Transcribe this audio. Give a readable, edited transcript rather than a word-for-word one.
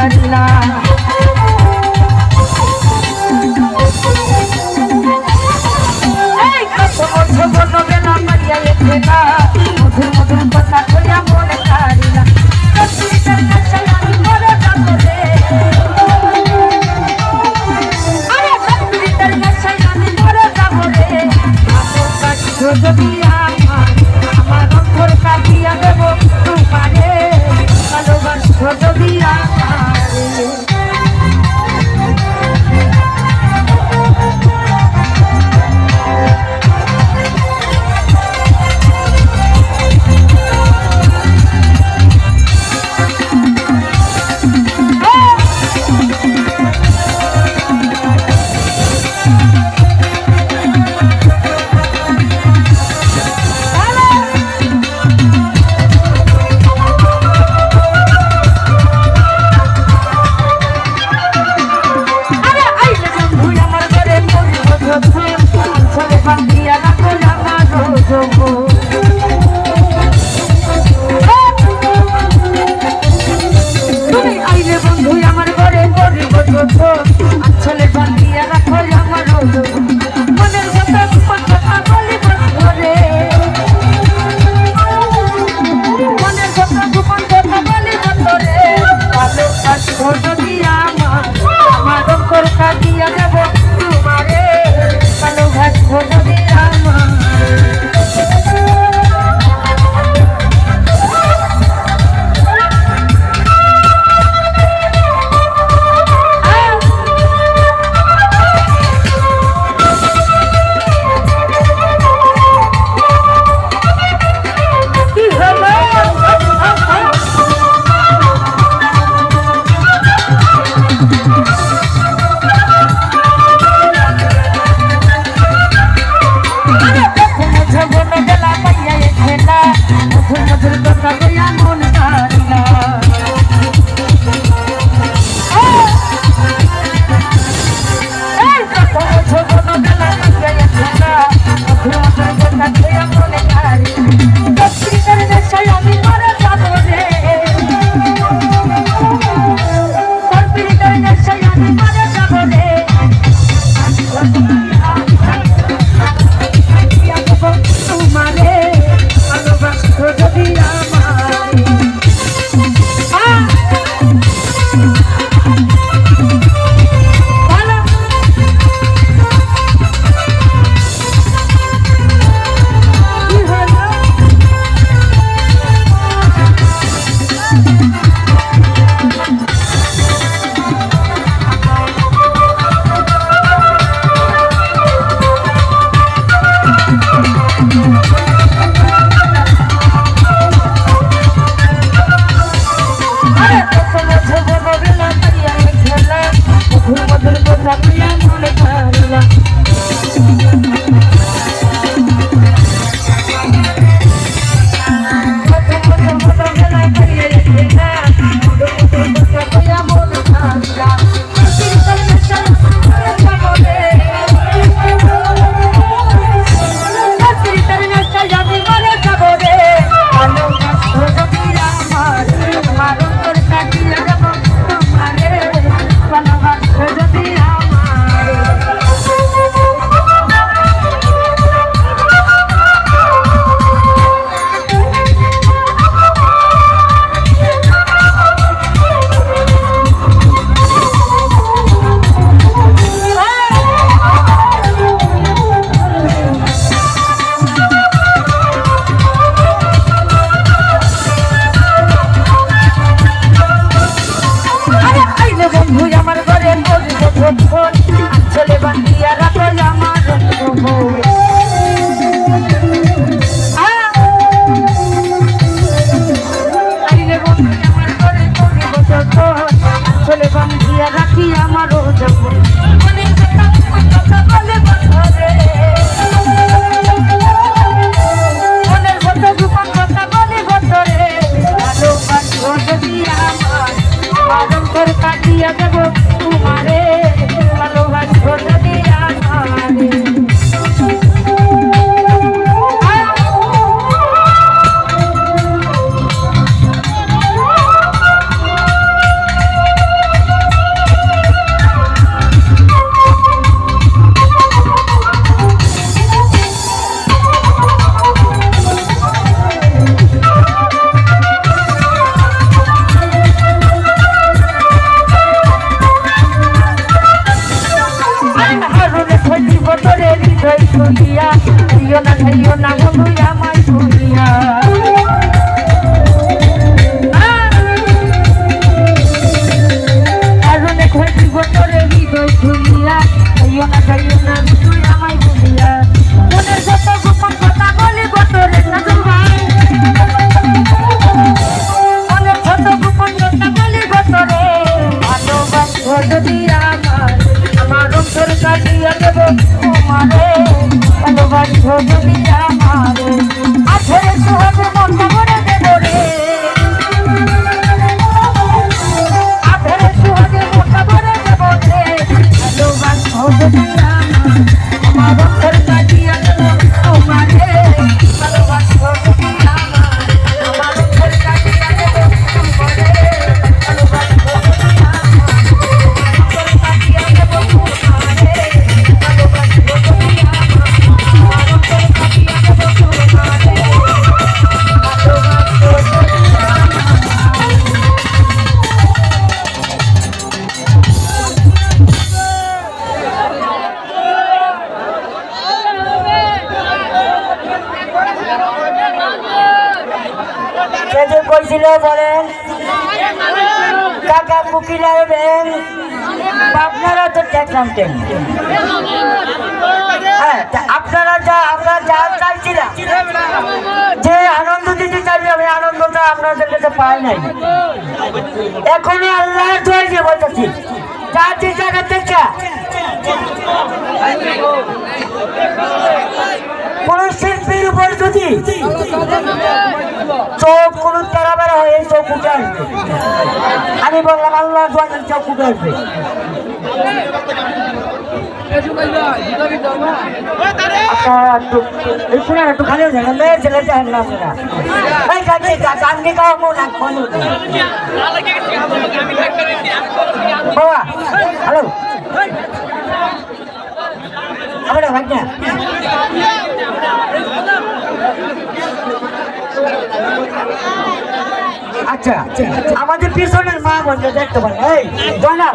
ছাড়িলা এই কত বছর বনবেলা মারিয়া এসে না মধুর মধুর কথা কইয়া মনে ছাড়িলা কষ্টিটার নেশায় আমি মরে যাবো রে আরে কষ্টিটার নেশায় আমি মরে যাবো রে আমার কাছে যদি আমার অন্তর কাটিয়া দেব তোমারে ভালোবাসো যদি আমারে খাইও না বন্ধু আমায় ভুলিয়া কারণে খোঁজ বছরে হৃদয় খুলিয়া খাইও না বন্ধু আমায় ভুলিয়া মনের যত গোপন কথা বলি বছরে সাজল ভাই মনের যত গোপন কথা বলি বছরে ভালোবাসো যদি আমার অন্তর কাটিয়া দেব তোমারে ভালোবাসো যদি আমারে আঠেরে সোহাগে মনটা ভরে দেব রে আঠেরে সোহাগে মনটা ভরে দেব রে ভালোবাসো যদি আমার অন্তর কাটিয়া দেব তোমারে ভালোবাসো যদি আমার অন্তর কাটিয়া দেব তোমারে ভালোবাসো যদি কইছিল বলেন কাকা কুকিলার ব্যাং আপনারা তো দেখলাম হ্যাঁ আপনারা আমরা যা চাইছিলাম যে আনন্দ দিতে চাইছিলাম এই আনন্দটা আপনাদের কাছে পাই নাই এখনই আল্লাহর দোয়ার দিয়ে বলতেছি যার যে জায়গা থেকে কোন শিল্পীর উপর যদি চোখ কোন তেরা বেড়া হয় এই চোখ উঠে আসবে আমি বললাম আল্লাহ দোয়ার চোখ উঠে আসবে একটু খালি মেয়ে ছেলে চান না আপনারা গান্ধী খাওয়া মন বাবা হ্যালো আমার ভাই না আচ্ছা আমাদের পিছনের মা বলতে দেখতে পারেন এই জানা